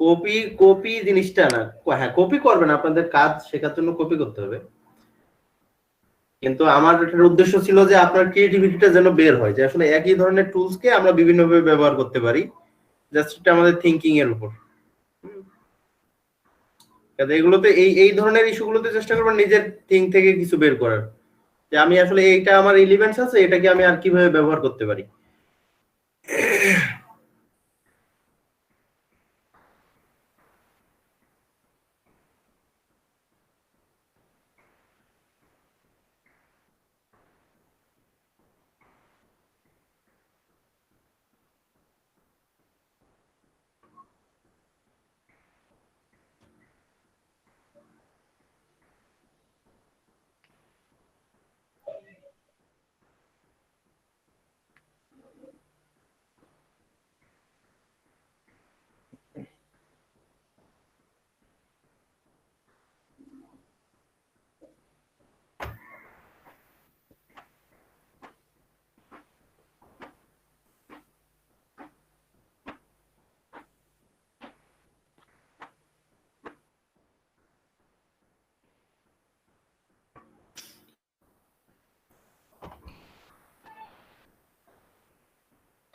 Copy copy জিনিসটা না, হ্যাঁ কপি করবেন, আপনাদের কাজ শেখার জন্য কপি করতে হবে, কিন্তু আমার এটার উদ্দেশ্য ছিল যে আপনার ক্রিয়েটিভিটিটা যেন বের হয়, যে আসলে একই ধরনের টুলসকে আমরা বিভিন্নভাবে ব্যবহার করতে পারি, জাস্ট এটা আমাদের থিঙ্কিং এর উপর। এগুলোতে এই এই ধরনের ইস্যুগুলোতে চেষ্টা করবেন নিজের থিঙ্ক থেকে কিছু বের করার, যে আমি আসলে এইটা আমার রিলেভেন্স আছে, এটাকে আমি আর কিভাবে ব্যবহার করতে পারি।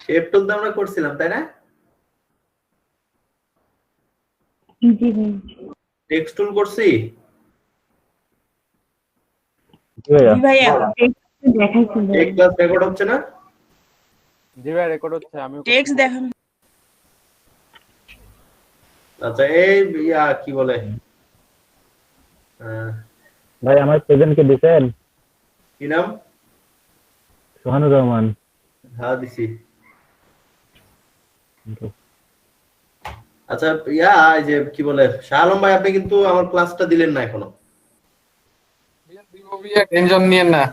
শেপ টুল তো আমরা করছিলাম তাই না? জি ভাই। টেক্সট টুল করছি। জি ভাইয়া দেখাইছেন এই ক্লাস রেকর্ড হচ্ছে না? জি ভাই রেকর্ড হচ্ছে, আমি টেক্সট দেখান। আচ্ছা এই ইয়া কি বলে, ভাই আমার প্রেজেন্ট কে দিছেন? কি নাম? সোহানুর রহমান। হ্যাঁ দিছি। আচ্ছা ইয়া এই যে কি বলে শাহ আলম ভাই, আপনি কিন্তু আমার ক্লাসটা দিলেন না এখনো। টেনশন নিয়েন না।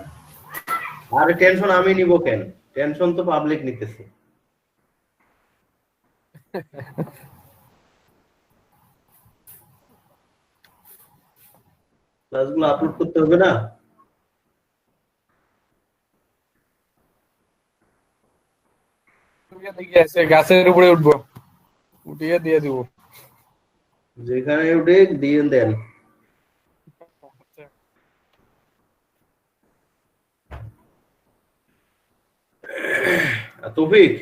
আরে টেনশন আমি নিব কেন, টেনশন তো পাবলিক নিতেছে। ক্লাসগুলো আপলোড করতে হবে না? গাছের উপরে উঠবো, উঠিয়ে দিয়ে দিব। যেখানে উঠে দিয়ে দেন। তৌফিক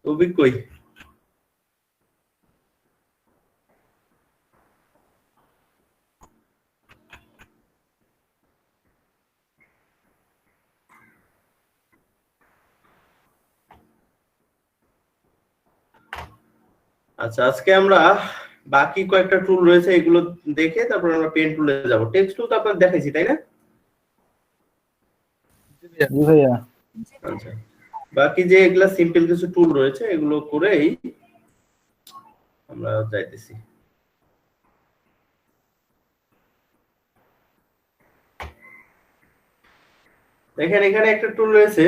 তৌফিক কই? আচ্ছা আজকে আমরা বাকি কয়েকটা টুল রয়েছে এগুলো দেখে তারপর আমরা পেন টুলে যাব। টেক্সট টুল তো আপনাদের দেখাইছি তাই না? জি ভাইয়া। আচ্ছা বাকি যে এগুলা সিম্পল কিছু টুল রয়েছে এগুলো করেই আমরা যাইতেছি। দেখেন এখানে একটা টুল রয়েছে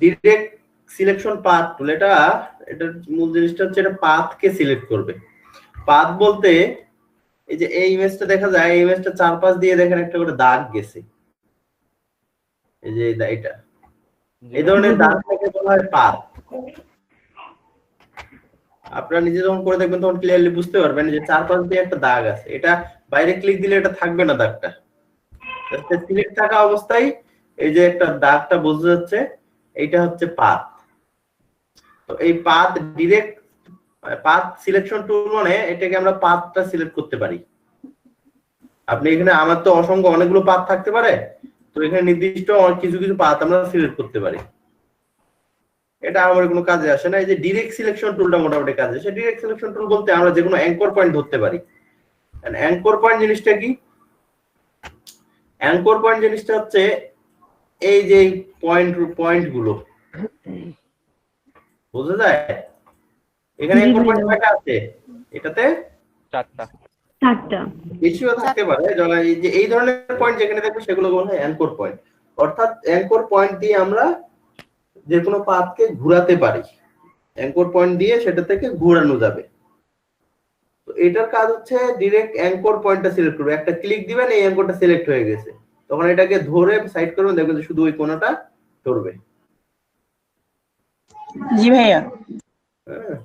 ডিরেক্ট সিলেকশন পাথ টুল। এটার মূল জিনিসটা হচ্ছে এটা পাথকে সিলেক্ট করবে। পাথ বলতে এই যে এই ইমেজটা দেখা যায়, এই ইমেজটা চারপাশ দিয়ে দেখেন একটা করে দাগ গেছে, এই যে এটা এই ধরনের দাগটাকে বলা হয় পাথ। আপনারা নিজে যখন করে দেখবেন তখন ক্লিয়ারলি বুঝতে পারবেন যে চারপাশ দিয়ে একটা দাগ আছে, এটা বাইরে ক্লিক দিলে এটা থাকবে না দাগটা, সিলেক্ট থাকা অবস্থায় এই যে একটা দাগটা বোঝা যাচ্ছে, এইটা হচ্ছে পাথ। তো এই path direct path selection tool মানে এটাকে আমরা পাথটা সিলেক্ট করতে পারি। আপনি এখানে আমার তো অসংখ্য অনেকগুলো পাথ থাকতে পারে, তো এখানে নির্দিষ্ট কিছু কিছু পাথ আমরা সিলেক্ট করতে পারি। এটা আমার কোনো কাজে আসে না। এই যে ডিরেক্ট সিলেকশন টুলটা মোটামুটি কাজে আসে। ডিরেক্ট সিলেকশন টুল বলতে আমরা যে কোনো অ্যাঙ্কর পয়েন্ট ধরতে পারি। অ্যাঙ্কর পয়েন্ট জিনিসটা কি? অ্যাঙ্কর পয়েন্ট জিনিসটা হচ্ছে এই যে পয়েন্ট গুলো বোঝা যায়। এখানে অ্যাঙ্কর পয়েন্ট কয়টা আছে? এটাতে চারটা বেশিও থাকতে পারে। এই যে এই ধরনের পয়েন্ট যেখানে থাকবে সেগুলো বলা হয় অ্যাঙ্কর পয়েন্ট। অর্থাৎ অ্যাঙ্কর পয়েন্ট দিয়ে আমরা যে কোনো পাথকে ঘোরাতে পারি, অ্যাঙ্কর পয়েন্ট দিয়ে সেটা থেকে ঘোরানো যাবে। তো তো এটার কাজ হচ্ছে ডিরেক্ট অ্যাঙ্কর পয়েন্টটা সিলেক্ট করবে, একটা ক্লিক দিবেন এই অ্যাঙ্করটা সিলেক্ট হয়ে গেছে, তখন এটাকে ধরে সাইড করবেন, দেখবেন যে শুধু ওই কোণাটা ধরবে। জি ভাইয়া। হ্যাঁ।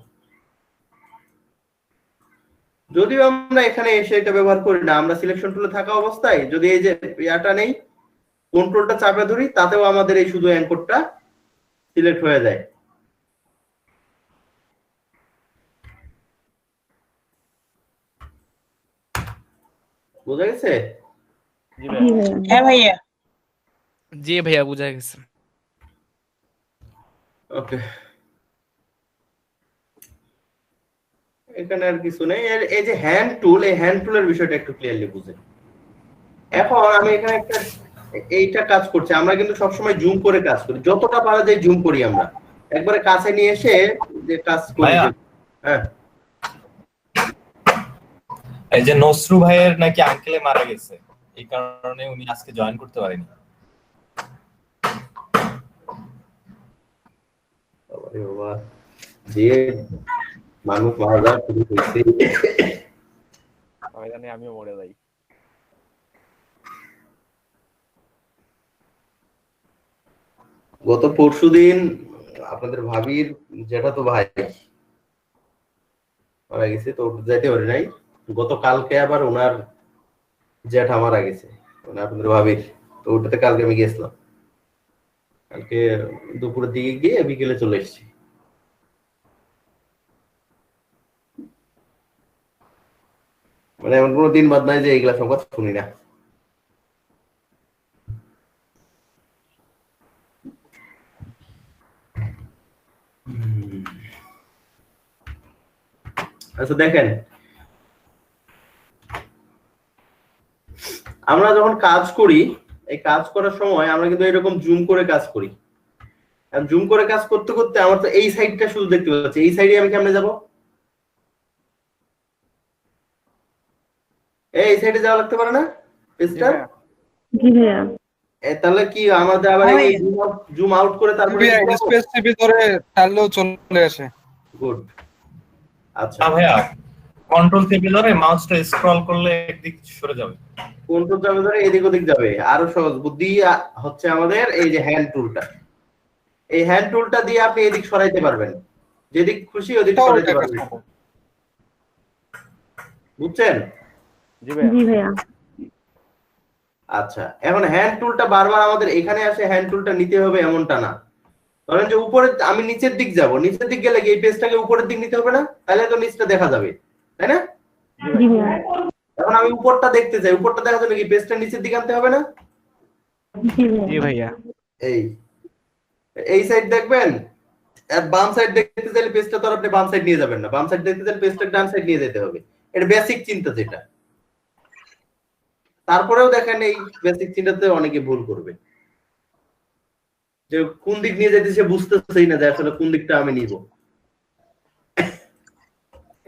যদিও আমরা এখানে এসে এটা ব্যবহার করি না, আমরা সিলেকশন টুলে থাকা অবস্থায় যদি এই যে ইয়াটা নেই, কন্ট্রোলটা চাপে ধরি, তাতেও আমাদের এই শুধু অ্যাঙ্করটা সিলেক্ট হয়ে যায়। বোঝা গেছে? জি ভাইয়া। হ্যাঁ ভাইয়া। জি ভাইয়া বুঝা গেছে। ওকে, এখানে আর কিছু নেই। এই যে হ্যান্ড টুল, এই হ্যান্ড টুলের বিষয়টা একটু ক্লিয়ারলি বুঝেন। এখন আমি এখানে একটা এইটা কাজ করছি, আমরা কিন্তু সবসময় জুম করে কাজ করি, যতটা পারা যায় জুম করি আমরা, একবারে কাছে নিয়ে এসে যে কাজ করি। হ্যাঁ, এই যে নসরু ভাইয়ের নাকি আঙ্কেলে মারা গেছে, এই কারণে উনি আজকে জয়েন করতে পারেনি। বাবা যে মানুষ মারা যায় শুরু হয়েছে, আমি জানি আমিও মরে যাই। গত পরশুদিন আপনাদের ভাবির যেটা তো ভাই মারা গেছে, তো যাইতে পারি নাই। গতকালকে আবার ওনার জ্যাঠা মারা গেছে, মানে আপনাদের ভাবির, তো ওটাতে কালকে আমি গেছিলাম, কালকে দুপুরের দিকে গিয়ে বিকেলে চলে এসেছি। মানে এমন কোনো দিন বাদ নাই যে এইগুলা সংবাদ শুনি না। আচ্ছা দেখেন, আমরা যখন কাজ করি, এই কাজ করার সময় আমরা কিন্তু এরকম জুম করে কাজ করি। জুম করে কাজ করতে করতে আমার তো এই সাইডটা শুধু দেখতে পাচ্ছি, এই সাইডে আমি কেমনে যাব? এই সাইডে যাওয়া লাগতে পারে না পেজটা? জি ভাইয়া। তাহলে কি আমাদের আবার এই জুম আউট করে তারপরে স্পেস টিপে ধরে টানলেও চলে আসে। গুড। আচ্ছা না ভাইয়া, কন্ট্রোল টেপে ধরে মাউসটা স্ক্রল করলে একদিক সরে যাবে, কন্ট্রোল চাপে ধরে এদিক ওদিক যাবে। আরো সহজ বুদ্ধি হচ্ছে আমাদের এই যে হ্যান্ড টুলটা, এই হ্যান্ড টুলটা দিয়ে আপনি এদিক সরাইতে পারবেন, যেদিক খুশি ওদিক সরাইতে পারবেন। বুঝছেন? জি ভাইয়া। জি ভাইয়া। আচ্ছা, এখন হ্যান্ড টুলটা বারবার আমাদের এখানে আসে হ্যান্ড টুলটা নিতে হবে এমনটা না। ধরেন যে উপরে আমি নিচের দিক যাব, নিচের দিক গেলে কি এই পেজটাকে উপরের দিক নিতে হবে না? তাহলে তো নিচটা দেখা যাবে, তাই না? জি ভাইয়া। এখন আমি উপরটা দেখতে চাই, উপরটা দেখার জন্য কি পেজটা নিচের দিকে আনতে হবে না? জি ভাইয়া। এই এই সাইড দেখবেন, আর বাম সাইড দেখতে চাইলে পেজটা তো আর আপনি বাম সাইড নিয়ে যাবেন না, বাম সাইড দেখতে চাইলে পেজটা ডান সাইড নিয়ে যেতে হবে। এটা বেসিক চিন্তা যেটা। তারপরেও দেখেন এই বেসিক চিন্তাতে অনেকে ভুল করবে, যে কোন দিক নিয়ে যেতে সে বুঝতেছেই না যে আসলে কোন দিকটা আমি নিব।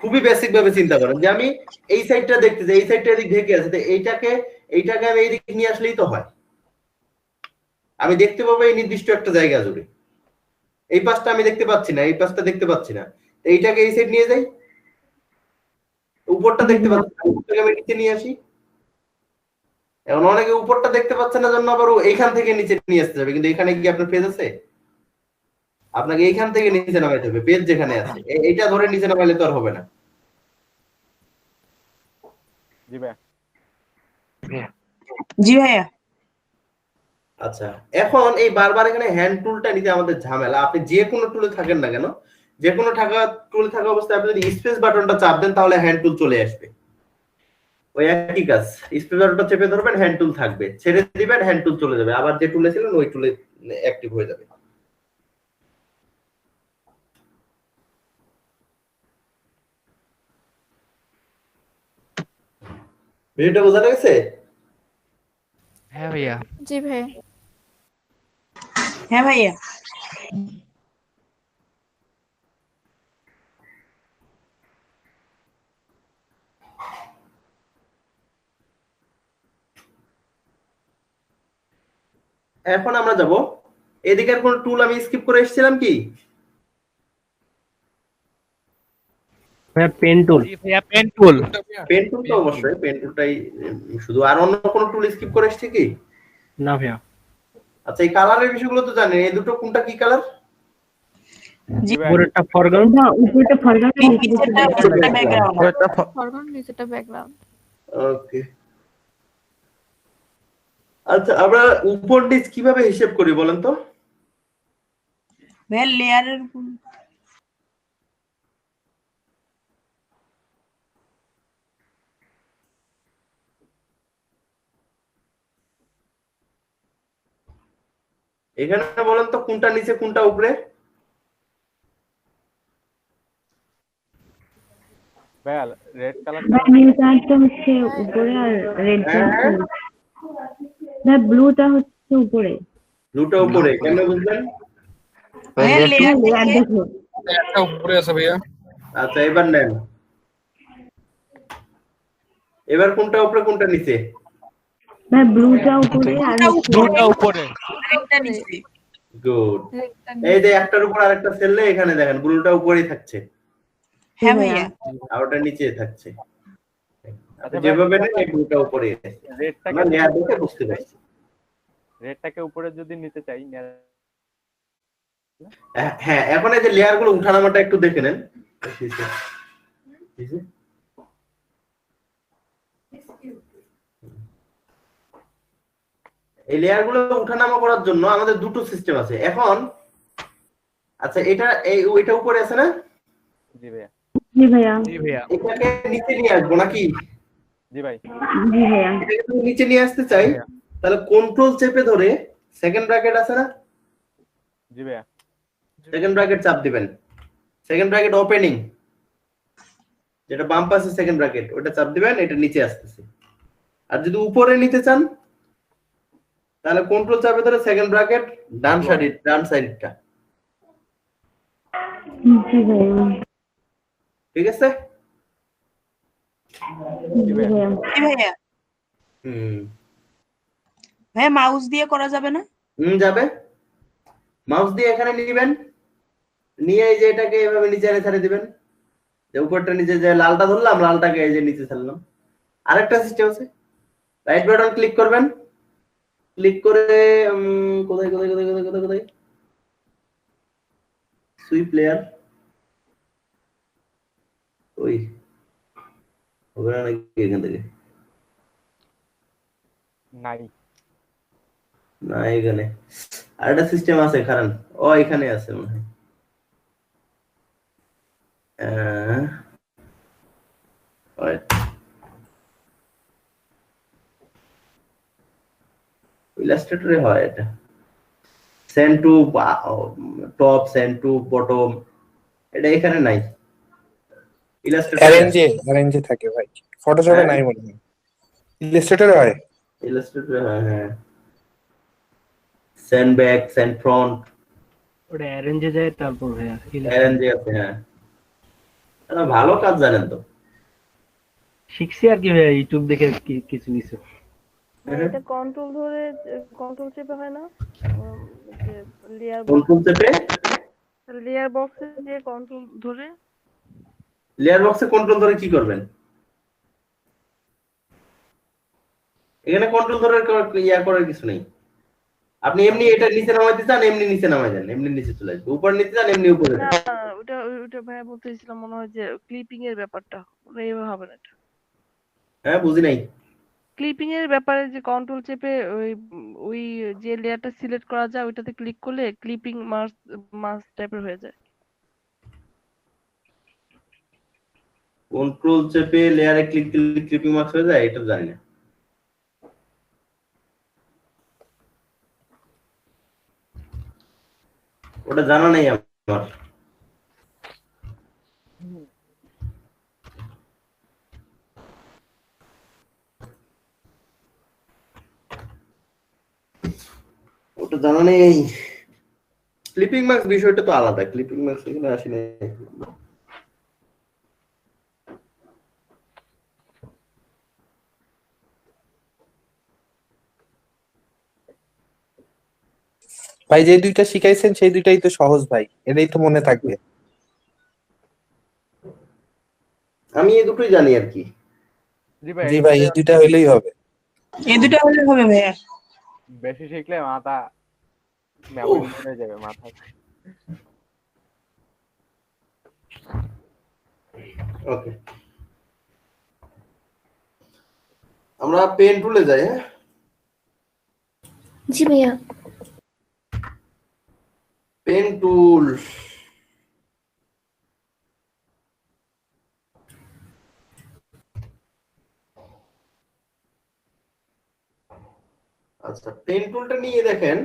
খুবই বেসিক ভাবে চিন্তা করেন যে আমি এই সাইডটা দেখতে চাই, এই সাইডটা এদিক ঢেকে আছে, তো এইটাকে আমি এই দিক নিয়ে আসলেই তো হয়। আমি দেখতে পাবো এই নির্দিষ্ট একটা জায়গা জুড়ে, এই পাশটা আমি দেখতে পাচ্ছি না, এই পাশটা দেখতে পাচ্ছি না, এইটাকে এই সাইড নিয়ে যাই। উপরটা দেখতে পাচ্ছি না, উপরটাকে আমি নিচে নিয়ে আসি। এখন অনেকে উপরটা দেখতে পাচ্ছে না জন্য আবার এইখান থেকে নিচে নিয়ে আসতে যাবে, কিন্তু এখানে কি আপনার পেজ আছে? আপনাকে এইখান থেকে নিচে নামাইতে হবে, পেজ যেখানে আছে এইটা ধরে নিচে নামাইলে তো আর হবে না। জি ভাইয়া। জি ভাইয়া। আচ্ছা, এখন এই বারবার এখানে হ্যান্ড টুলটা নিতে আমাদের ঝামেলা। আপনি যে কোনো টুলে থাকেন না কেন, যে কোনো টুলে থাকা অবস্থায় আপনি যদি স্পেস বাটনটা চাপ দেন তাহলে হ্যান্ড টুল চলে আসবে। ওই একই কাজ, স্পেস বাটনটা চেপে ধরবেন, হ্যান্ড টুল থাকবে, ছেড়ে দিবেন, হ্যান্ড টুল চলে যাবে, আবার যে টুলে ছিলেন ওই টুলে অ্যাক্টিভ হয়ে যাবে। ভিডিওটা বোঝা গেছে? হ্যাঁ ভাইয়া। জি ভাই। হ্যাঁ ভাইয়া। এখন আমরা যাব এদিকের কোন টুল আমি স্কিপ করে এসেছিলাম কি? ভাইয়া পেন টুল। জি ভাইয়া পেন টুল। পেন টুল তো অবশ্যই, পেন টুলটাই শুধু, আর অন্য কোনো টুল স্কিপ করে এসছে কি? না ভাইয়া। আচ্ছা, এই কালারের বিষয়গুলো তো জানেন, এই দুটো কোনটা কি কালার? জি ভাইয়া উপরেরটা ফরগ্রাউন্ড, না, উপরটা ফরগ্রাউন্ড, নিচেরটা ব্যাকগ্রাউন্ড। ফরগ্রাউন্ড, নিচেটা ব্যাকগ্রাউন্ড। ওকে, আচ্ছা আমরা উপর নিচ কিভাবে হিসাব করি বলেন তো? ভাইয়া লেয়ারের এখানে বলেন তো কোনটা নিচে কোনটা উপরে? ভাইয়া রেড কালার নীল কালারটা হচ্ছে উপরে আর রেড কালারটা না, ব্লুটা হচ্ছে উপরে। ব্লুটা উপরে, কেন বুঝলেন? ভাইয়া লেয়ার দেখো। একটা উপরে আছে ভাইয়া। আচ্ছা এবার নেন, এবার কোনটা উপরে কোনটা নিচে? ভাই ব্লুটা উপরে আর ব্লুটা উপরে। রেডটা নিচে। গুড। এই যে একটার উপর আরেকটা ফেললে এখানে দেখেন ব্লুটা উপরেই থাকছে হ্যাঁ ভাইয়া। আর ওটা নিচে থাকছে। আচ্ছা যেভাবে নেন এই ব্লুটা উপরে রেডটাকে আমরা লেয়ার দেখে বুঝতে পারছি। রেডটাকে উপরে যদি নিতে চাই হ্যাঁ, এখন এই যে লেয়ার গুলো উঠানামাটা একটু দেখে নেন। এই লেয়ার গুলো উঠানামা করার জন্য আমাদের দুটো সিস্টেম আছে এখন। আচ্ছা এটা ওইটা উপরে আছে না? জি ভাইয়া। জি ভাইয়া। জি ভাইয়া। এটাকে নিচে নিয়ে আসবো নাকি? জি ভাই। জি ভাইয়া। এটাকে যদি নিচে নিয়ে আসতে চাই তাহলে কন্ট্রোল চেপে ধরে সেকেন্ড ব্র্যাকেট আছে না? জি ভাইয়া। সেকেন্ড ব্র্যাকেট চাপ দিবেন, সেকেন্ড ব্র্যাকেট ওপেনিং যেটা বাম পাশে সেকেন্ড ব্র্যাকেট ওটা চাপ দিবেন, এটা নিচে আসতেছে। আর যদি উপরে নিতে চান তাহলে কন্ট্রোল চাপে ধরে সেকেন্ড ব্র্যাকেট ডান সাইডটা। জি ভাইয়া। ঠিক আছে? জি ভাইয়া। জি ভাইয়া। ভাইয়া মাউস দিয়ে করা যাবে না? যাবে। মাউস দিয়ে এখানে নিবেন, নিয়ে এই যে এটাকে এভাবে নিচে এনে ছেড়ে দিবেন, যে উপরটা নিচে, যে লালটা ধরলাম লালটাকে এই যে নিচে ছাড়লাম। আরেকটা সিস্টেম আছে, রাইট বাটন ক্লিক করবেন, ক্লিক করে কোথায় কোথায় কোথায় কোথায় কোথায় কোথায় সুইপ লেয়ার, ওই হবে না নাকি এখান থেকে? নাই না এখানে আরেকটা সিস্টেম আছে, কারণ ও এখানে আছে মনে হয়। ইলাস্ট্রেটরে হয় এটা, send to top, send to bottom, এটা এখানে নাই। অ্যারেঞ্জে থাকে ভাই, ফটোশপে নাই মনে হয়, ইলাস্ট্রেটরে হয়। ইলাস্ট্রেটরে হয়, হ্যাঁ। সেন্ড ব্যাক, সেন্ড ফ্রন্ট, ওটা অ্যারেঞ্জে যায় তারপর ভাইয়া অ্যারেঞ্জে আছে। হ্যাঁ, ভালো কাজ জানেন তো। শিখছি আর কি ভাইয়া, ইউটিউব দেখে কিছু কিছু। এটা কন্ট্রোল ধরে, কন্ট্রোল চেপে হয় না, যে লেয়ার কন্ট্রোল চেপে, লেয়ার বক্সে যে কন্ট্রোল ধরে, লেয়ার বক্সে কন্ট্রোল ধরে কি করবেন? এখানে কন্ট্রোল ধরে ইয়া করার কিছু নেই। আপনি এমনি এটা নিচে নামাইতে চান, এমনি নিচে নামাই দেন, এমনি নিচে চলে আসবে। উপর নিতে চান, এমনি উপরে না যান। ওটা ভাইয়া বলতেছিলাম মনে হয় যে ক্লিপিং এর ব্যাপারটা, ওটা এইভাবে হবে না। হ্যাঁ, বুঝি নাই। ক্লিপিং এর ব্যাপারে যে কন্ট্রোল চেপে ওই যে লেয়ারটা সিলেক্ট করা যায় ওইটাতে ক্লিক করলে ক্লিপিং মাস টাইপের হয়ে যায়। কন্ট্রোল চেপে লেয়ারে ক্লিক দিলে ক্লিপিং মার্কস হয়ে যায়, এটা জানি না। ওটা জানা নেই আমার। ওটা জানা নেই। ক্লিপিং মার্কস বিষয়টা তো আলাদা, ক্লিপিং মার্কস এখানে আসে নাই। ভাই যে দুইটা শিখাইছেন সেই দুইটাই তো সহজ ভাই, এটাই তো মনে থাকবে। আমি এই দুটোই জানি আর কি। জি ভাই জি ভাই এই দুইটা হইলেই হবে। এই দুটো হলে হবে ভাইয়া। বেশি শিখলে মাথা মেমোরি হয়ে যাবে মাথায়। ওকে, আমরা পেন টুলে যাই। হ্যাঁ, জি ভাইয়া। Pen tool. আচ্ছা, পেন টুলটা নিয়ে দেখেন,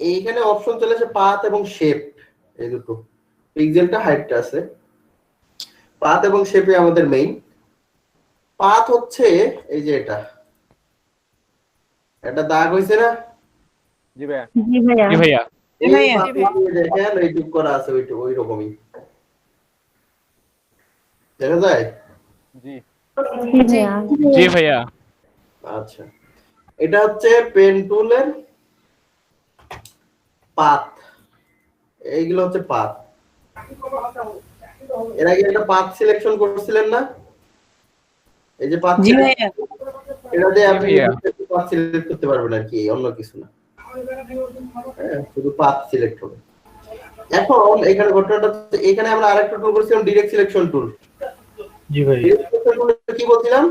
এইখানে অপশন চলে আসে পাথ এবং শেপ, এই দুটো। পিক্সেলটা হাইটটা আছে, পাথ এবং শেপে আমাদের মেইন। পাথ হচ্ছে এই যে এটা, একটা দাগ হইছে না? জি ভাইয়া। জি ভাইয়া। জি ভাইয়া। এই ভাইয়া। পাথে দিয়ে দেখেন এই টুক করা আছে, ওই রকমই দেখা যায়। জি জি ভাইয়া। জি ভাইয়া। আচ্ছা, এটা হচ্ছে পেন টুলের পাথ, এইগুলো হচ্ছে পাথ। এর আগে একটা পাথ সিলেকশন করছিলেন না, এই যে পাথ, জি ভাইয়া। এটা দিয়ে আপনি ভাইয়া। পাথ সিলেক্ট করতে পারবেন আর কি, অন্য কিছু না। হ্যাঁ, শুধু পাথ সিলেক্ট হবে। এখন এখানে ঘটনাটা হচ্ছে, এখানে আমরা আরেকটা টুল করেছিলাম, ডিরেক্ট সিলেকশন টুল। জি ভাই। ডিরেক্ট সিলেকশন টুলে কি বলছিলাম,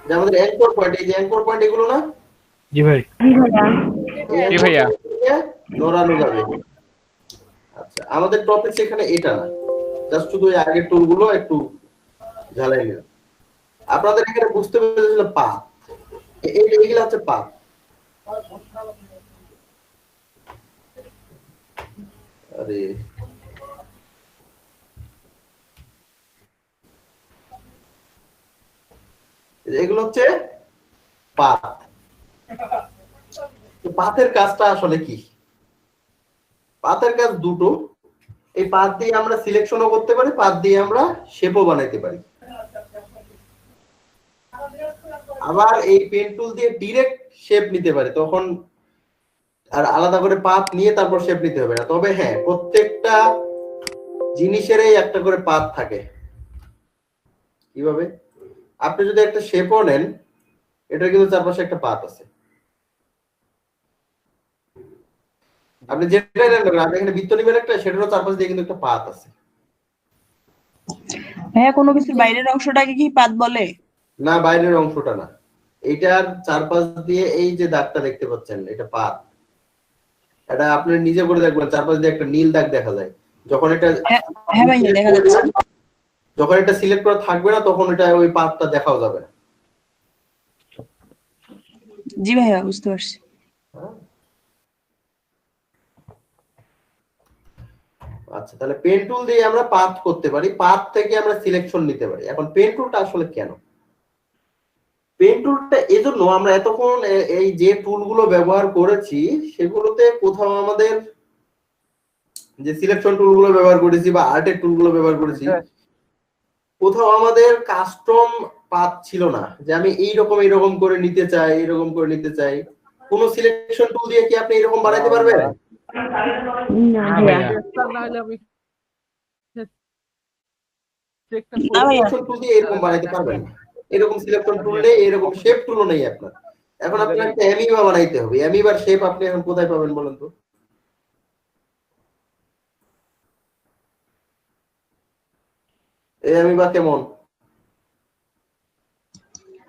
যে আমাদের অ্যাঙ্কর পয়েন্ট, এই যে অ্যাঙ্কর পয়েন্ট এগুলো না, জি ভাই। জি ভাইয়া। এই জি ভাইয়া। anchor point থেকে নড়ানো যাবে। আচ্ছা, আমাদের টপিক এখানে এটা না, জাস্ট শুধু এই আগের টুলগুলো একটু ঝালাই নিলাম। আপনাদের এখানে বুঝতে পেরেছিল পাথ, এইগুলো হচ্ছে পাথ। আরে এগুলো হচ্ছে পাথ। পাথের কাজটা আসলে কি? পাথের কাজ দুটো। এই পাথ দিয়ে আমরা সিলেকশনও করতে পারি, পাথ দিয়ে আমরা শেপও বানাইতে পারি। আবার এই পেন টুল দিয়ে ডিরেক্ট শেপ নিতে পারি, তখন আর আলাদা করে পাথ নিয়ে তারপর শেপ নিতে হবে না। তবে হ্যাঁ, প্রত্যেকটা জিনিসেরই একটা করে পাথ থাকে। কিভাবে? আপনি যদি একটা শেপও নেন, এটার কিন্তু চারপাশে একটা পাথ আছে। আপনি যেটাই নেন না, আপনি এখানে বৃত্ত নেবেন একটা, সেটারও চারপাশ দিয়ে কিন্তু একটা পাথ আছে। ভাইয়া, কোনো কিছুর বাইরের অংশটাকে কি পাত বলে? না, বাইরের অংশটা না, এইটার চারপাশ দিয়ে এই যে দাগটা দেখতে পাচ্ছেন, এটা পাথ। এটা আপনি নিজে করে দেখবেন, চারপাশ দিয়ে একটা নীল দাগ দেখা যায়। যখন এটা হ্যাঁ ভাইয়া, দেখা যাচ্ছে। যখন এটা সিলেক্ট করা থাকবে না, তখন এটা ওই পাথটা দেখাও যাবে না। জি ভাইয়া, বুঝতে পারছি। আচ্ছা, তাহলে পেন টুল দিয়ে আমরা পাথ করতে পারি, পাথ থেকে আমরা সিলেকশন নিতে পারি। এখন পেন টুলটা আসলে কেন? পেন টুলটা এজন্য আমরা এতক্ষণ এই যে টুলগুলো ব্যবহার করেছি, সেগুলোতে কোথাও আমাদের যে সিলেকশন টুলগুলো ব্যবহার করেছি বা আর্টের টুলগুলো ব্যবহার করেছি, কোথাও আমাদের কাস্টম পাথ ছিল না, যে আমি এইরকম করে নিতে চাই, এরকম করে নিতে চাই। কোন সিলেকশন টুল দিয়ে কি আপনি এরকম বানাইতে পারবেন? না ভাইয়া। না ভাইয়া। সিলেকশন টুল দিয়ে এরকম বানাইতে পারবেন না। এরকম সিলেকশন টুল নেই, এরকম শেপ টুলও নেই আপনার। এখন আপনার একটা অ্যামিবা বানাইতে হবে। অ্যামিবার শেপ আপনি এখন কোথায় পাবেন বলেন তো? এই অ্যামিবা কেমন?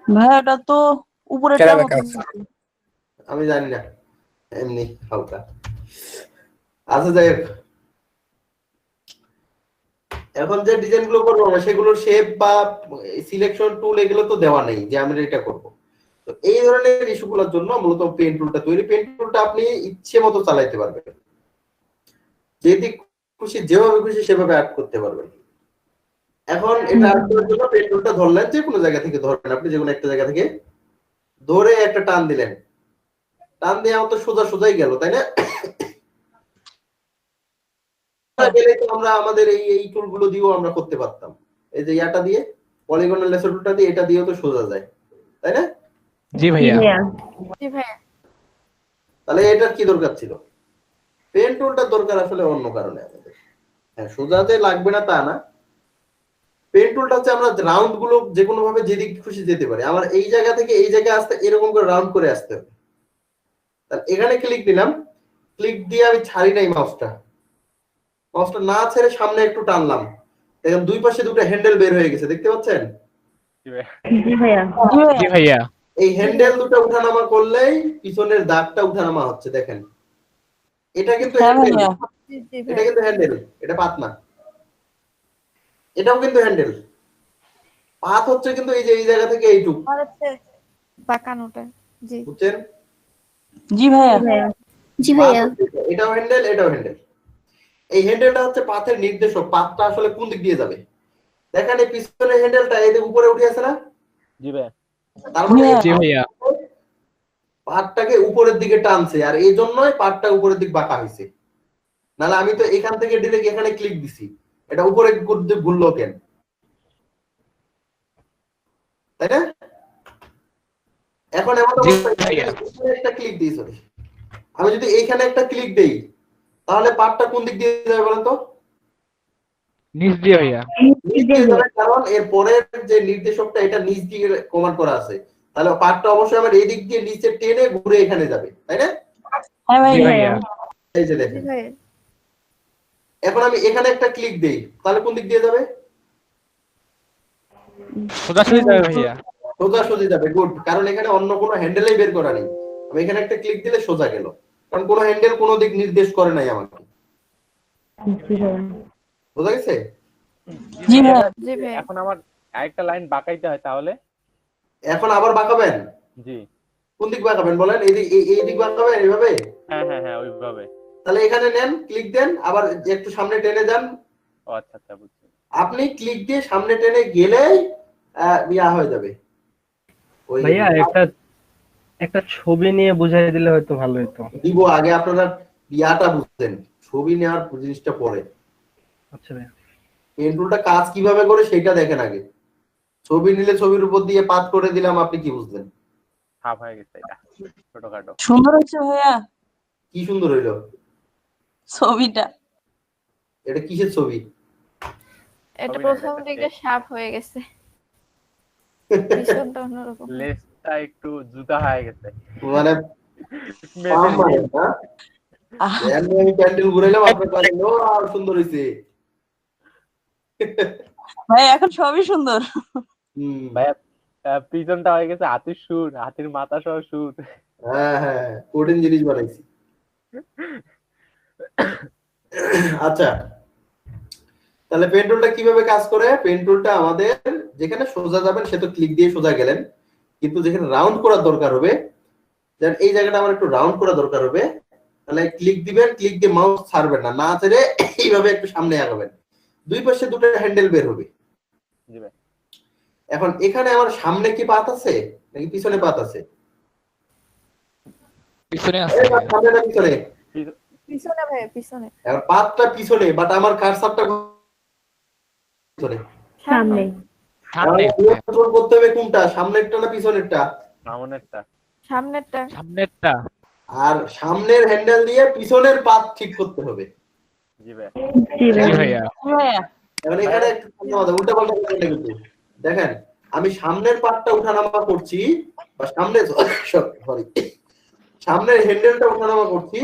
ভাইয়া, ওটা তো উপরেরটা কেরা মতো। আছে? আমি জানি না, এমনি হালকা। আচ্ছা, যাই হোক, এখন যে ডিজাইন গুলো করবো আমরা, সেগুলোর শেপ বা সিলেকশন টুল এগুলো তো দেওয়া নেই যে আমরা এটা করব। তো এই ধরনের ইস্যুগুলোর জন্য মূলত পেন টুলটা তৈরি। পেন টুলটা আপনি ইচ্ছে মতো চালাইতে পারবেন, যেদিক খুশি যেভাবে খুশি সেভাবে অ্যাড করতে পারবেন। এখন এটা অ্যাড করার জন্য পেন টুলটা ধরলেন, যে কোনো জায়গা থেকে ধরবেন, আপনি যে কোনো একটা জায়গা থেকে ধরে একটা টান দিলেন, টান দিয়ে আমার তো সোজা সোজাই গেল, তাই না? গেলে তো আমরা আমাদের এই টুলগুলো দিয়েও আমরা করতে পারতাম। এই যে ইয়াটা দিয়ে, পলিগনাল লেসার টুলটা দিয়ে, এটা দিয়েও তো সোজা যায়, তাই না? জি ভাইয়া। জি ভাইয়া। তাহলে এটার কি দরকার ছিল? পেন টুলটার দরকার আসলে অন্য কারণে আমাদের। হ্যাঁ, সোজাতে লাগবে না তা না, পেন টুলটা হচ্ছে আমরা রাউন্ড গুলো যে কোনো ভাবে যেদিক খুশি যেতে পারি। আমার এই জায়গা থেকে এই জায়গায় আসতে এরকম করে রাউন্ড করে আসতে হবে। তাহলে এখানে ক্লিক দিলাম, ক্লিক দিয়ে আমি ছাড়ি নাই মাউসটা না ছেড়ে সামনে একটু টানলাম, দেখেন দুই পাশে দুটো হ্যান্ডেল বের হয়ে গেছে, দেখতে পাচ্ছেন? জি ভাইয়া। জি ভাইয়া। এই হ্যান্ডেল দুটো উঠানামা করলেই পিছনের দাগটা উঠানামা হচ্ছে, দেখেন এটা কিন্তু হ্যাঁ হ্যান্ডেল, ভাইয়া। এটা কিন্তু হ্যান্ডেল, এটা পাত না। এটাও কিন্তু হ্যান্ডেল, পাত হচ্ছে কিন্তু এই যে এই জায়গা থেকে এইটুকু, বাঁকানোটা। জি বুঝছেন? জি ভাইয়া। জি ভাইয়া। এটাও হ্যান্ডেল, এটাও হ্যান্ডেল। এই হ্যান্ডেলটা হচ্ছে পাথের নির্দেশক, পাতটা আসলে কোন দিক দিয়ে যাবে। দেখেন এই পিছনের হ্যান্ডেলটা এই যে উপরে উঠে আছে না? জি ভাইয়া। তার মানে জি ভাইয়া। পাটটাকে উপরের দিকে টানছে, আর এই জন্যই পাটটা উপরের দিক বাঁকা হয়েছে। নাহলে আমি তো এখান থেকে ডিরেক্ট এখানে ক্লিক দিছি, এটা উপরে ঘুরলো কেন, তাই না? এখন এমন একটা ক্লিক দিই, সরি আমি যদি এইখানে একটা ক্লিক দেই তাহলে পাটটা কোন দিক দিয়ে যাবে বলেন তো? নিচ দিয়ে ভাইয়া। নিচ দিয়ে যাবে, কারণ এর পরের যে নির্দেশকটা এটা নিচ দিয়ে কমান্ড করা আছে, তাহলে পাটটা অবশ্যই আমার এই দিক দিয়ে নিচে টেনে ঘুরে এখানে যাবে, তাই না? হ্যাঁ ভাইয়া। এই যে দেখেন, এখন আমি এখানে একটা ক্লিক দেই তাহলে কোন দিক দিয়ে যাবে? সোজাসুজি যাবে ভাইয়া। সোজাসুজি যাবে, গুড, কারণ এখানে অন্য কোনো হ্যান্ডেলই বের করা নেই। আমি এখানে একটা ক্লিক দিলে সোজা গেল, কারণ কোনো হ্যান্ডেল কোনো দিক নির্দেশ করে নাই আমাকে। বোঝা গেছে? জি ভাইয়া। জি ভাইয়া। এখন আমার আরেকটা লাইন বাঁকাইতে হয় তাহলে? এখন আবার বাঁকাবেন? জি। কোন দিক বাঁকাবেন বলেন? এই দিক বাঁকাবেন এইভাবে? হ্যাঁ হ্যাঁ হ্যাঁ ওইভাবে। তাহলে এখানে নেন, ক্লিক দেন, আবার একটু সামনে টেনে যান। ও আচ্ছা আচ্ছা বুঝছি। আপনি ক্লিক দিয়ে সামনে টেনে গেলেই ইয়া হয়ে যাবে। ওই ভাইয়া একটা ছবি নিয়ে বুঝাই দিলে হয়তো ভালো হতো। দিব, আগে আপনারা ইয়াটা বুঝছেন, ছবি নেওয়ার জিনিসটা পরে। আচ্ছা ভাইয়া। পেন টুলটা কাজ কিভাবে করে সেটা দেখেন আগে। ছবি নিলে ছবির উপর দিয়ে পাত করে দিলাম, আপনি কি বুঝলেন? হাফ হয়ে গেছে এটা, ছোটখাটো। সুন্দর হয়েছে ভাইয়া কি সুন্দর হইলো ছবিটা। এটা, কিসের ছবি? এটা ছবি না, প্রথম এটা দিকে সাপ হয়ে গেছে, পিছনটা অন্যরকম। লেজটা একটু জুতা হয়ে গেছে। মানে পাম মারেন না? এমনি আমি প্যান্ডেল ঘুরাইলাম, আপনার কাছে নো আর সুন্দর হইছে। ভাই এখন সবই সুন্দর। ভাইয়া পিছনটা হয়ে গেছে হাতির সুর, হাতির মাথা সহ সুর। হ্যাঁ হ্যাঁ, কঠিন জিনিস বানাইছি। আচ্ছা, তাহলে পেন টুলটা কিভাবে কাজ করে? পেন টুলটা আমাদের যেখানে সোজা যাবেন সে তো ক্লিক দিয়ে সোজা গেলেন, কিন্তু যেখানে রাউন্ড করার দরকার হবে, যেন এই জায়গাটা আমার একটু রাউন্ড করা দরকার হবে, তাহলে ক্লিক দিবেন, ক্লিক দিয়ে মাউস ছাড়বেন না, না ছেড়ে এইভাবে একটু সামনে আগাবেন, দুই পাশে দুটো হ্যান্ডেল বের হবে। জি ভাই। এখন এখানে আমার সামনে কি পাত আছে নাকি পিছনে পাত আছে? পিছনে আছে সামনে না পিছনে? পিছনে ভাইয়া, পিছনে। এখন পাতটা পিছনে, বাট আমার কারসারটা পিছনে। সামনে। সামনে কন্ট্রোল করতে হবে কোনটা, সামনেরটা না পিছনেরটা? সামনেরটা। সামনেরটা। সামনেরটা। আর সামনের হ্যান্ডেল দিয়ে পিছনের পাত ঠিক করতে হবে। জি ভাই। জি ভাইয়া। ভাইয়া এখন এখানে একটু উল্টা পাল্টা করতে কিন্তু দেখেন, আমি সামনের পাতটা উঠানামা করছি, বা সামনে সরি সামনের হ্যান্ডেলটা উঠানামা করছি,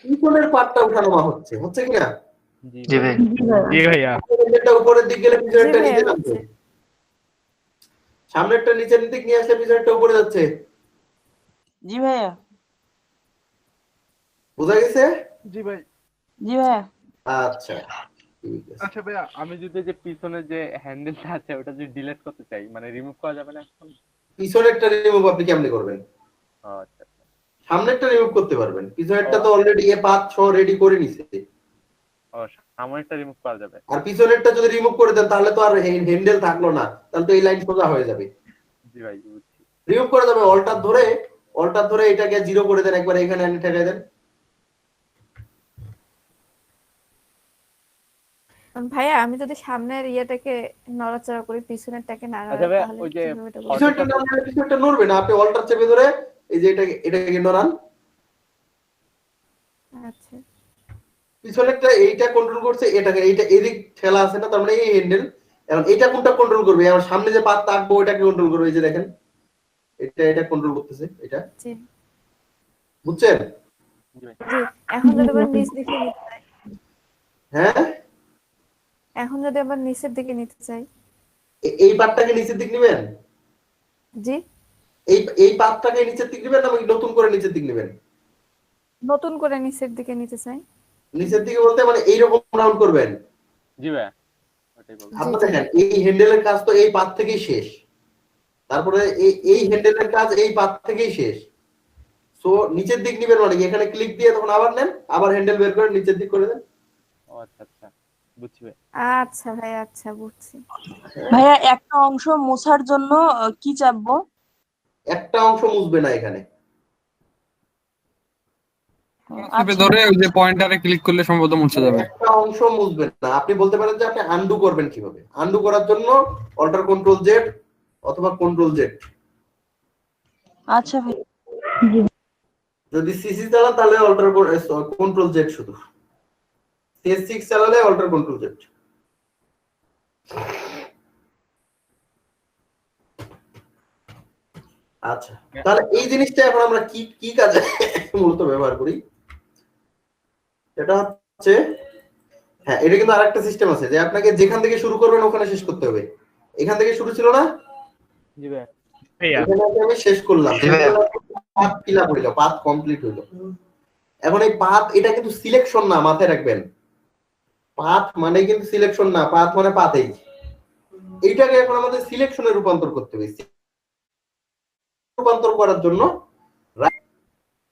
পিছনের পাতটা উঠানামা হচ্ছে, হচ্ছে কিনা? জি ভাই। জি ভাইয়া। হ্যান্ডেলটা উপরের দিক গেলে পিছনেরটা জি ভাইয়া, নিচে নামছে, সামনেরটা নিচের দিক নিয়ে আসলে পিছনেরটা উপরে যাচ্ছে। জি ভাইয়া। বোঝা গেছে? জি ভাই। জি ভাইয়া। আচ্ছা ঠিক আছে। আচ্ছা ভাইয়া, আমি যদি যে পিছনে যে হ্যান্ডেলটা আছে ওটা যদি ডিলিট করতে চাই, মানে রিমুভ করা যাবে না এখন? পিছনেরটা রিমুভ আপনি কেমনে করবেন? ও আচ্ছা। সামনেরটা রিমুভ করতে পারবেন, পিছনেরটা তো অলরেডি এ পাত সহ রেডি করে নিছে। ও সামনেরটা রিমুভ করা যাবে। আর পিছনেরটা যদি রিমুভ করে দেন তাহলে তো আর হ্যান্ডেল থাকলো না, তাহলে তো এই লাইন সোজা হয়ে যাবে। জি ভাই বুঝছি। রিমুভ করে যাবে, অল্টার ধরে এটাকে জিরো করে দেন, একবার এখানে এনে ঠেকাই দেন। ভাইয়া আমি যদি সামনের ইয়েটাকে নড়াচড়া করি, পিছনেরটাকে না আচ্ছা ভাইয়া, তাহলে ওই যে কিভাবে এটা করব? পিছনেরটা না হলে পিছনেরটা নড়বে না, আপনি অল্টার চেপে ধরে এই যে এটাকে নড়ান। আচ্ছা। পিছনেরটা এইটা কন্ট্রোল করছে, এইটা এদিক ঠেলা আছে না, তার মানে এই হ্যান্ডেল, এখন এটা কোনটা কন্ট্রোল করবে? আমার সামনে যে পাত থাকবে ওইটাকে কন্ট্রোল করবে। এই যে দেখেন এটা কন্ট্রোল করতেছে এটা, জি বুঝছেন? জি। এখন যদি আবার নিচ দিকে নিতে চাই, হ্যাঁ, এখন যদি আবার নিচের দিকে নিতে চাই, এই পাতটাকে নিচের দিক নেবেন, জি এই পাতটাকে নিচের দিক নেবেন, নাকি নতুন করে নিচের দিক নেবেন? নতুন করে নিচের দিকে নিতে চাই। নিচের দিকে বলতে মানে এইরকম রাউন্ড করবেন। জি ভাইয়া ওটাই বলবো। আপনি দেখেন এই হ্যান্ডেলের কাজ তো এই পাত থেকেই শেষ, তারপরে এই হ্যান্ডেলের কাজ এই পাত থেকেই শেষ। সো নিচের দিক নিবেন মানে কি, এখানে ক্লিক দিয়ে তখন আবার নেন, আবার হ্যান্ডেল বের করে নিচের দিক করে দেন। ও আচ্ছা আচ্ছা বুঝছি ভাই। আচ্ছা ভাই, আচ্ছা বুঝছি। ভাইয়া একটা অংশ মোছার জন্য কি চাপবো? একটা অংশ মুছবে না এখানে, আচ্ছা। ধরে ওই যে পয়েন্টারে ক্লিক করলে সম্ভবত মুছে যাবে। একটা অংশ মুছবেন না। আপনি বলতে পারেন যে আপনি আনডু করবেন কিভাবে। আনডু করার জন্য অল্টার কন্ট্রোল জেড অথবা কন্ট্রোল জেড। আচ্ছা ভাই। যদি সিসি চালান তাহলে অল্টার কন্ট্রোল জেড, শুধু CS6 চালালে অল্টার কন্ট্রোল জেড। আচ্ছা, তাহলে এই জিনিসটা এখন আমরা কি কি কাজে মূলত ব্যবহার করি? এটা হচ্ছে, হ্যাঁ এটা কিন্তু আরেকটা সিস্টেম আছে যে আপনাকে যেখান থেকে শুরু করবেন ওখানে শেষ করতে হবে। এখান থেকে শুরু ছিল না, জি ভাইয়া। এখানে আমি শেষ করলাম, পাথ ফিল আপ হইলো, পাথ কমপ্লিট হইলো। এখন এই পাথ এটা কিন্তু সিলেকশন না, মাথায় রাখবেন। পাথ মানে কিন্তু সিলেকশন না, পাথ মানে পাথেই। এইটাকে এখন আমাদের সিলেকশনে রূপান্তর করতে হবে। রূপান্তর করার জন্য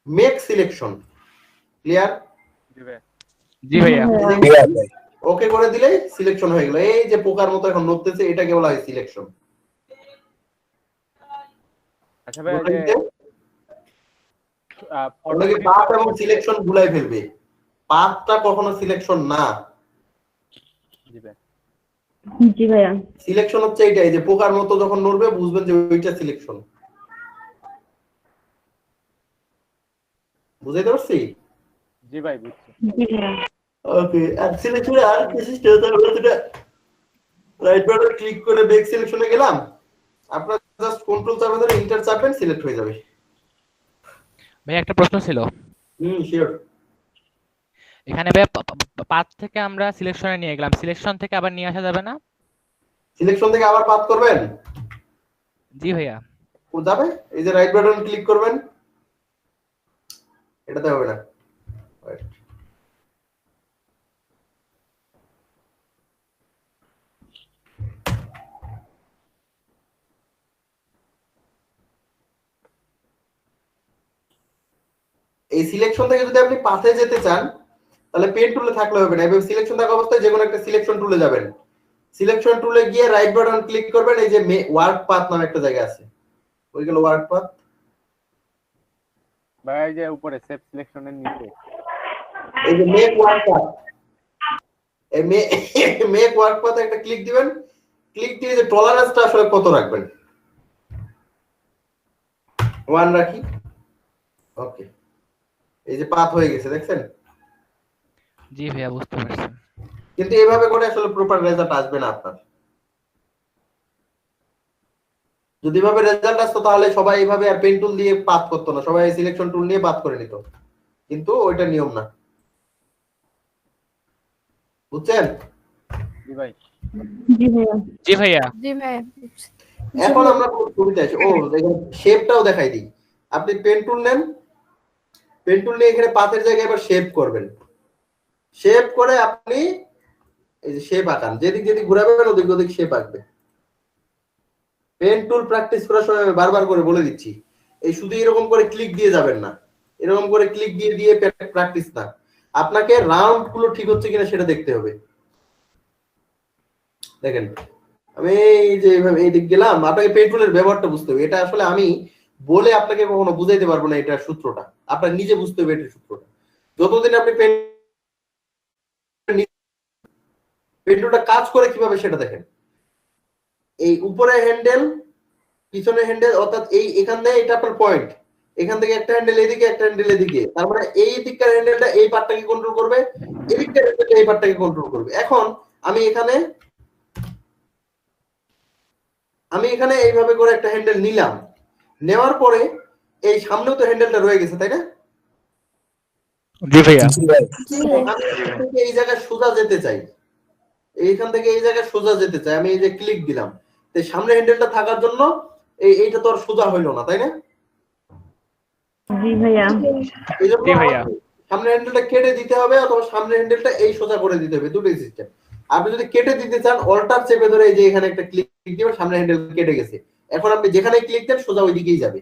মেক সিলেকশন, ক্লিয়ার? জি ভাইয়া। জি ভাইয়া। ওকে করে দিলে সিলেকশন হয়ে গেল। এই যে পোকার মতো এখন নড়তেছে, এটাকে বলা হয় সিলেকশন। আচ্ছা ভাইয়া যে অনেকে পাথ এবং সিলেকশন ভুলাই ফেলবে। পাথটা কখনো সিলেকশন না। জি ভাইয়া। জি ভাইয়া। সিলেকশন হচ্ছে এইটা, এই যে পোকার মতো যখন নড়বে বুঝবেন যে ওইটা সিলেকশন। বুঝাইতে পারছি? জি ভাই বুঝছি। জি ভাইয়া। ওকে, আর সিলেকশনে আর কি সিস্টেম আছে? আমরা যেটা রাইট বাটন ক্লিক করে ব্যাক সিলেকশনে গেলাম, আপনারা জাস্ট কন্ট্রোল চাপেন ধরে এন্টার চাপেন, সিলেক্ট হয়ে যাবে। ভাই একটা প্রশ্ন ছিল, শিওর। এখানে ভাই পাথ থেকে আমরা সিলেকশনে নিয়ে গেলাম, সিলেকশন থেকে আবার নিয়ে আসা যাবে না? সিলেকশন থেকে আবার পাথ করবেন? জি ভাইয়া। ও যাবে, এই যে রাইট বাটন ক্লিক করবেন, এটাতে হবে না। Right. এই সিলেকশন থেকে যদি আপনি পাথে যেতে চান তাহলে পেন টুলে থাকলে হবে না। এবার সিলেকশন থাকা অবস্থায় যে কোনো একটা সিলেকশন টুলে যাবেন। সিলেকশন টুলে গিয়ে রাইট বাটন ক্লিক করবেন, এই যে ওয়ার্ক পাথ নামে একটা জায়গা আছে, ওই গেল ওয়ার্ক পাথ। ভাই এই যে উপরে সেভ সিলেকশনের নিচে এই যে মেক ওয়ার্ক পাথ, এই মেক ওয়ার্ক পাথে একটা ক্লিক দিবেন। ক্লিক দিয়ে যে টলারেন্সটা আসলে কত রাখবেন, 1 রাখি। ওকে, এই যে পাথ হয়ে গেছে, দেখছেন? জি ভাইয়া বুঝতে পারছি। কিন্তু এইভাবে করে আসলে প্রপার রেজাল্ট আসবে না আপনার। যদি এভাবে রেজাল্ট আসতো তাহলে সবাই এইভাবে আর পেন টুল দিয়ে পাথ করতো না, সবাই সিলেকশন টুল নিয়ে পাথ করে নিত, কিন্তু ওইটা নিয়ম না। বুঝছেন? জি ভাই। জি ভাইয়া। জি ভাইয়া। জি ভাই। এখন আমরা ছবিতে আসি। ও দেখেন, শেপটাও দেখাই দিই। আপনি পেন টুল নেন, পেন টুল নিয়ে এখানে পাথের জায়গায় এবার শেপ করবেন। শেপ করে আপনি এই যে শেপ আঁকান, যেদিক যেদিক ঘুরাবেন ওদিক ওদিক শেপ আঁকবে। পেন টুল প্র্যাকটিস করার সময় আমি বারবার করে বলে দিচ্ছি, এই শুধু এরকম করে ক্লিক দিয়ে যাবেন না, এরকম করে ক্লিক দিয়ে দিয়ে প্র্যাকটিস না। আপনাকে রাউন্ড গুলো ঠিক হচ্ছে কিনা সেটা দেখতে হবে। দেখেন আমি এই যে এইভাবে এই দিক গেলাম, আপনাকে পেন টুলের ব্যবহারটা বুঝতে হবে। এটা আসলে আমি বলে আপনাকে কখনো বুঝাইতে পারবো না, এটার সূত্রটা আপনার নিজে বুঝতে হবে। এটার সূত্রটা যতদিন আপনি পেন টুলটা কাজ করে কিভাবে সেটা দেখেন। এই উপরে হ্যান্ডেল, পিছনে হ্যান্ডেল, অর্থাৎ এই এখান থেকে এটা আপনার পয়েন্ট, এখান থেকে একটা হ্যান্ডেল এদিকে, একটা হ্যান্ডেল এদিকে, তার মানে এই দিককার হ্যান্ডেলটা এই পার্টটাকে কন্ট্রোল করবে, এই দিককার হ্যান্ডেলটা এই পার্টটাকে কন্ট্রোল করবে। এখন আমি এখানে আমি এখানে এইভাবে করে একটা হ্যান্ডেল নিলাম, নেওয়ার পরে এই সামনেও তো হ্যান্ডেলটা রয়ে গেছে তাই না? জি ভাইয়া। আমি এখান থেকে এই জায়গায় সোজা যেতে চাই, এইখান থেকে এই জায়গায় সোজা যেতে চাই, আমি এই যে ক্লিক দিলাম, তো সামনে হ্যান্ডেলটা থাকার জন্য এইটা তো আর সোজা হইলো না তাই না? জি ভাইয়া। এই জন্য জি ভাইয়া। সামনে হ্যান্ডেলটা কেটে দিতে হবে অথবা সামনে হ্যান্ডেলটা এই সোজা করে দিতে হবে, দুটোই সিস্টেম। আপনি যদি কেটে দিতে চান অল্টার চেপে ধরে এই যে এখানে একটা ক্লিক দিবেন, সামনে হ্যান্ডেল কেটে গেছে, এখন আপনি যেখানে ক্লিক দেন সোজা ওই দিকেই যাবে।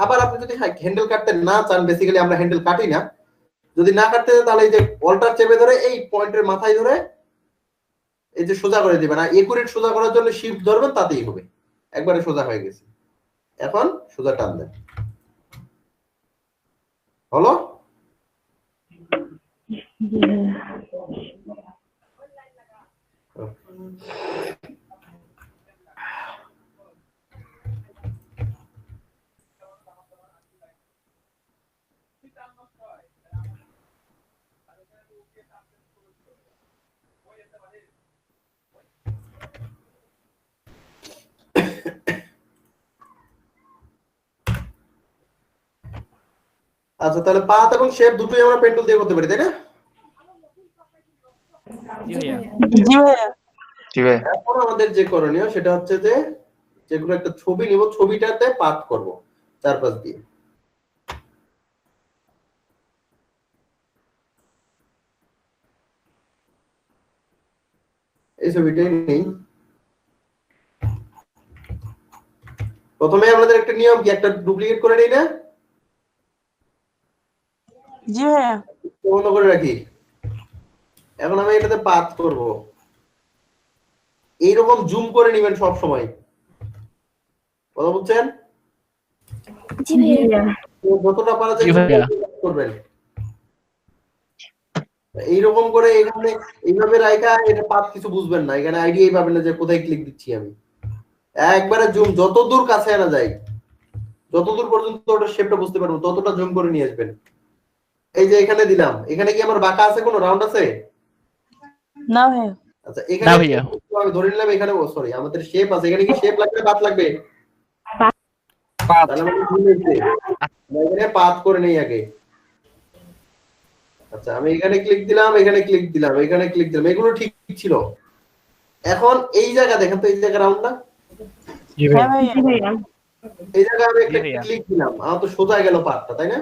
আবার আপনি যদি হ্যান্ডেল কাটতে না চান, বেসিক্যালি আমরা হ্যান্ডেল কাটি না, যদি না কাটতে চান তাহলে এই যে অল্টার চেপে ধরে এই পয়েন্টের মাথায় ধরে এই যে সোজা করে দিবেন, আর একুরেট সোজা করার জন্য শিফট ধরবেন, তাতেই হবে। একবারে সোজা হয়ে গেছে, এখন সোজা টান দেন, হলো? জি ভাইয়া। আচ্ছা, তাহলে পাথ এবং শেপ দুটোই আমরা পেন টুল দিয়ে করতে পারি তাই না? জি ভাইয়া। জি ভাইয়া। জি ভাই। এখন আমাদের যে করণীয় সেটা হচ্ছে যে যেগুলো একটা ছবি নিব, ছবিটাতে পাথ করব চারপাশ দিয়ে। এই ছবিটাই নেই। প্রথমে আমাদের একটা নিয়ম কি, একটা ডুপ্লিকেট করে নেই না? জি ভাইয়া। বন্ধ করে রাখি। এখন আমি এটাতে পাথ করব, এইরকম জুম করে নেবেন সব সময়, কথা বুঝছেন? জি ভাইয়া। যতটা পারা যায় জি ভাইয়া। করবেন। এইরকম করে এখানে এইভাবে রাখা, এটা পাথ কিছু বুঝবেন না, এখানে আইডিয়াই পাবেন না যে কোথায় ক্লিক দিচ্ছি আমি। একবারে জুম যত দূর কাছে আনা যায়, যতদূর পর্যন্ত ওটা শেপটা বুঝতে পারবো ততটা জুম করে নিয়ে আসবেন। এই যে এখানে দিলাম, এখানে কি আমার বাঁকা আছে, কোনো রাউন্ড আছে? না ভাইয়া। আচ্ছা, না এখানে ভাইয়া। আমি ধরে নিলাম এখানে, সরি আমাদের শেপ আছে, এখানে কি শেপ লাগবে পাথ লাগবে? তাহলে আমাদের ভুল হয়েছে, আমরা এখানে পাথ করে নেই আগে। আচ্ছা, আমি এখানে ক্লিক দিলাম, এখানে ক্লিক দিলাম, এখানে ক্লিক দিলাম, এগুলো ঠিক ছিল। এখন এই জায়গা দেখেন তো, এই জায়গা রাউন্ড না? জি হ্যাঁ ভাইয়া। জি ভাইয়া। ভাইয়া। এই জায়গায় আমি একটা জি ভাইয়া। ক্লিক দিলাম, আমার তো সোজা গেল পাথটা তাই না?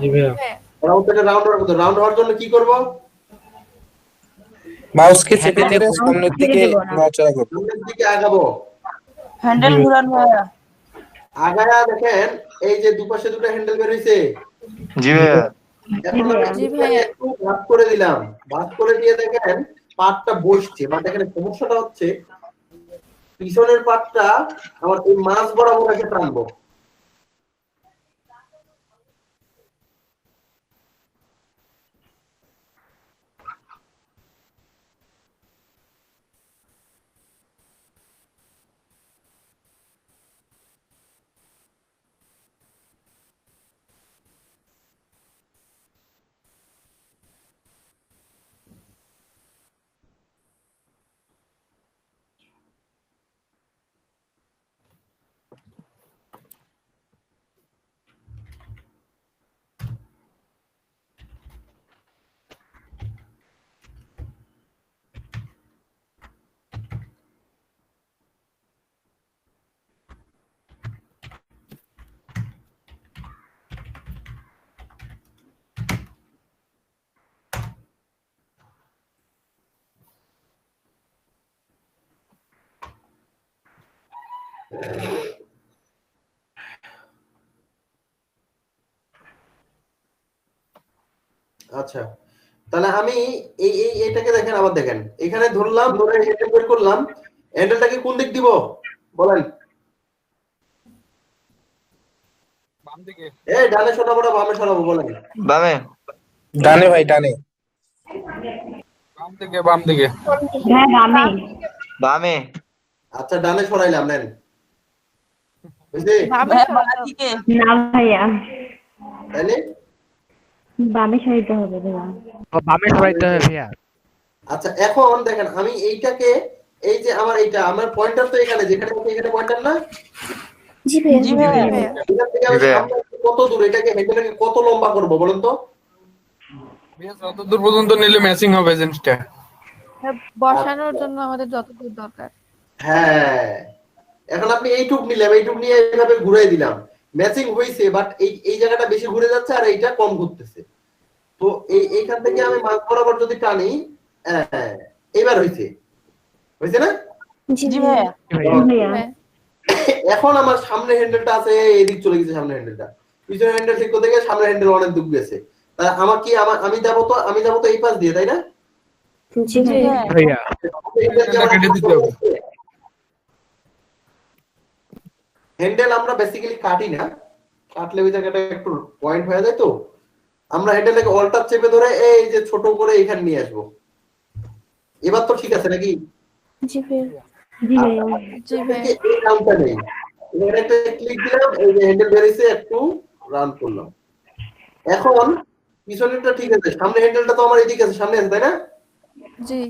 জি ভাইয়া। রাউন্ডটা রাউন্ড হওয়ার কথা, রাউন্ড হওয়ার জন্য কি করব? মাউসকে চেপে হ্যান্ডেল ধরে সামনের দিকে ছেড়ে দেবো না। নড়াচড়া করবো। সামনের দিকে আগাবো, হ্যান্ডেল ঘুরান ভাইয়া। আগায়া দেখেন এই যে দুপাশে দুটো হ্যান্ডেল বের হইছে। জি ভাইয়া। এখন আমি জি ভাইয়া। একটু ভাগ করে দিলাম, ভাগ করে দিয়ে দেখেন পাটটা বসছে, বাট এখানে সমস্যাটা হচ্ছে পিছনের পাটটা আমার এই মাছ বরাবর এসে টানবো। আচ্ছা, তাহলে আমি এই এটাকে দেখেন, আবার দেখেন এখানে ধরলাম, ধরে হ্যান্ডেল বের করলাম, হ্যান্ডেলটাকে কোন দিক দিব বলেন? বাম দিকে। এই ডানে সরাবো না বামে সরাবো বলেন? বামে। ডানে ভাই, ডানে। বাম দিকে, বাম দিকে। হ্যাঁ বামে। বামে। আচ্ছা, ডানে সরাইলাম, নেন বুঝলি? ভাইয়া বাঁ দিকে। না ভাইয়া, তাইলে বামে সরাইতে হবে ভাইয়া। বামে সরাইতে হবে ভাইয়া। আচ্ছা, এখন দেখেন আমি এইটাকে এই যে আমার পয়েন্টার তো এখানে, যেখানে আছে এখানে পয়েন্টার না? জি ভাইয়া। এখান থেকে আমি সামনে কত দূর, এটাকে হ্যান্ডেলটাকে কত লম্বা করব বলুন তো? ভাইয়া যতদূর পর্যন্ত নিলে ম্যাচিং হবে জিনিসটা। বসানোর জন্য আমাদের যতদূর দরকার। হ্যাঁ, এখন আপনি এইটুক নিলাম, এইটুক নিয়ে এইভাবে ঘুরাই দিলাম, ম্যাচিং হয়েছে, বাট এই জায়গাটা বেশি ঘুরে যাচ্ছে আর এইটা কম ঘুরতেছে। তো এইখান থেকে আমি মাঝ বরাবর যদি টানি, হ্যাঁ এবার হয়েছে না? জি ভাইয়া। এখন আমার সামনে হ্যান্ডেলটা আছে, এদিক চলে গেছে সামনে হ্যান্ডেলটা, পিছনে হ্যান্ডেল ঠিক করতে গিয়ে সামনে হ্যান্ডেল অনেক দূর গেছে। তাহলে আমার কি আমি যাবো তো এই পাশ দিয়ে, তাই না? জি ভাইয়া। ভাইয়া কেটে দিতে হবে। হ্যান্ডেল আমরা বেসিক্যালি কাটি না, কাটলে ওই জায়গাটা একটু পয়েন্ট হয়ে যায়, তো আমরা হ্যান্ডেলটাকে অল্টার চেপে ধরে এই যে ছোট করে এখানে নিয়ে আসবো। এবার তো ঠিক আছে নাকি? জি ভাইয়া। জি ভাইয়া। জি ভাইয়া। এই কাউন্টটা নেই, এখানে একটা ক্লিক দিলাম, এই যে হ্যান্ডেল বেরিয়েছে, একটু রান করলাম। এখন পিছনেরটা ঠিক আছে, সামনে হ্যান্ডেলটা তো আমার এদিকে আছে, সামনে আছে তাই না? জি।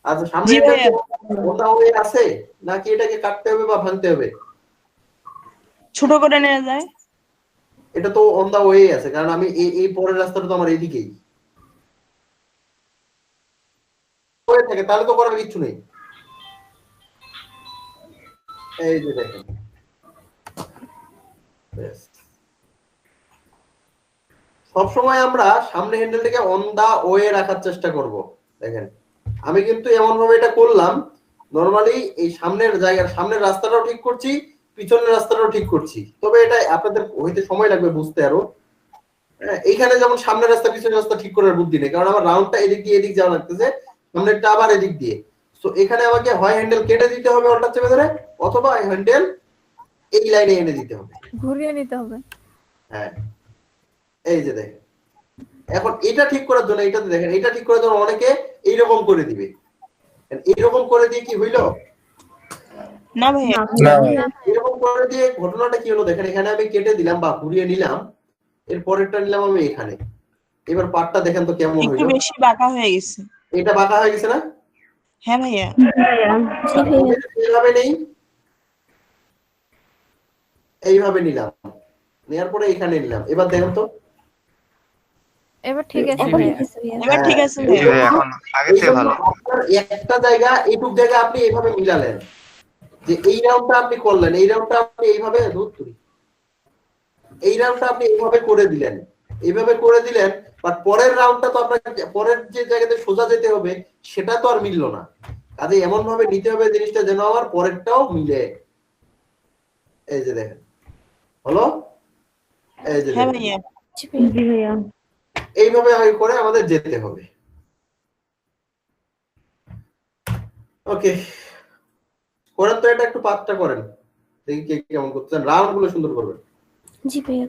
আচ্ছা, সামনে জি ভাইয়া। ওটা ওয়ে আছে নাকি এটাকে কাটতে হবে বা ভাঙতে হবে? ছোট করে নেওয়া যায়। এটা তো অন দা ওয়ে আছে, কারণ আমি এই পরের রাস্তাটা তো আমার এদিকেই হয়ে থাকে, তাহলে তো করার কিছু নেই। এই যে দেখেন, সবসময় আমরা সামনে হ্যান্ডেলটাকে অন দা ওয়ে রাখার চেষ্টা করব। দেখেন আমি কিন্তু এমন ভাবে এটা করলাম, নরমালি এই সামনের রাস্তাটাও ঠিক করছি, পিছনের রাস্তাটাও ঠিক করছি, তবে এটা আপনাদের হইতে সময় লাগবে বুঝতে আরো। এইখানে যেমন সামনের রাস্তা পিছনের রাস্তা ঠিক করার বুদ্ধি নেই, কারণ আমার রাউন্ডটা এদিক দিয়ে এদিক যাওয়া লাগতেছে, সামনেরটা আবার এদিক দিয়ে। সো এখানে আমাকে হয় হ্যান্ডেল কেটে দিতে হবে অল্টার চেপে ধরে, অথবা হ্যান্ডেল এই লাইনে এনে দিতে হবে। ঘুরিয়ে নিতে হবে। হ্যাঁ, এই যে দেখেন, এখন এটা ঠিক করার জন্য, এটাতে দেখেন, এটা ঠিক করার জন্য অনেকে এইরকম করে দিবে। এইরকম করে দিয়ে কি হইলো? না ভাইয়া। এরকম করে দিয়ে ঘটনাটা কি হলো দেখেন, এখানে আমি কেটে দিলাম বা ঘুরিয়ে নিলাম, এর পরেরটা নিলাম আমি এখানে। এবার পার্টটা দেখেন তো কেমন একটু হইলো। বেশি বাঁকা হয়ে গেছে। এটা বাঁকা হয়ে গেছে না? হ্যাঁ ভাইয়া। এইভাবে নেই, এইভাবে নিলাম, নেওয়ার পরে এখানে নিলাম, এবার দেখেন তো। এবার ঠিক আছে ভাইয়া। এবার ঠিক আছে ভাইয়া। এখন আগে থেকে ভালো। আপনার একটা জায়গা, এইটুক জায়গা আপনি এইভাবে মিলালেন, যে এই রাউন্ডটা আপনি করলেন, এই রাউন্ডটা আপনি এইভাবে এই রাউন্ডটা আপনি এইভাবে করে দিলেন, এইভাবে করে দিলেন, বাট পরের রাউন্ডটা তো আপনার পরের যে জায়গাতে সোজা যেতে হবে সেটা তো আর মিললো না। কাজে এমন ভাবে নিতে হবে জিনিসটা যেন আমার পরেরটাও মিলে। এই যে দেখেন হলো, এই যে হ্যাঁ দেখেন। ভাইয়া। জি ভাইয়া। এইভাবে করে আমাদের যেতে হবে। ওকে, করেন তো, এটা একটু পাতটা করেন, দেখি কে কেমন করতেছেন, রাউন্ড গুলো সুন্দর করবেন। জি ভাইয়া।